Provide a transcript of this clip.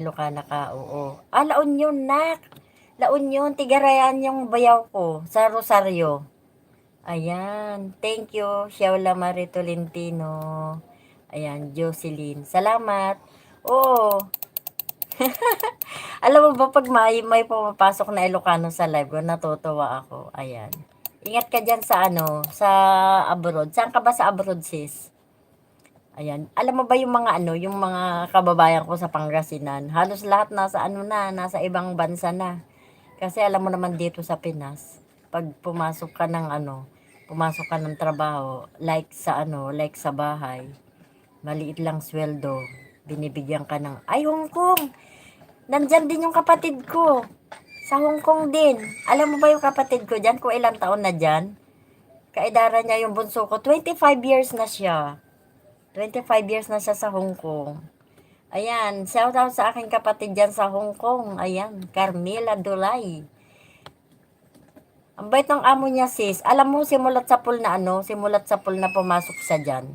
Ilocana ka, oo. La Union, nak. La Union, Tigarayan yung bayaw ko sa Rosario. Ayan, thank you, Shaula Marie Tolentino. Ayan, Jocelyn. Salamat. Oo. Alam mo ba pag may pumapasok na Ilocano sa live ko, natutuwa ako. Ayan. Ingat ka dyan sa sa abroad. Saan ka ba sa abroad, sis? Ayan. Alam mo ba yung mga yung mga kababayan ko sa Pangasinan, halos lahat nasa nasa ibang bansa na. Kasi alam mo naman dito sa Pinas, pag pumasok ka ng trabaho, like sa like sa bahay, maliit lang sweldo, binibigyan ka ng, ay Hong Kong, nandyan din yung kapatid ko, sa Hong Kong din. Alam mo ba yung kapatid ko dyan, kung ilang taon na dyan? Kaedara niya yung bunso ko, 25 years na siya. 25 years na siya sa Hong Kong. Ayan, shout out sa aking kapatid dyan sa Hong Kong. Ayan, Carmela Dulay. Ang bait ng amo niya, sis. Alam mo, simulat sa pool na pumasok sa dyan.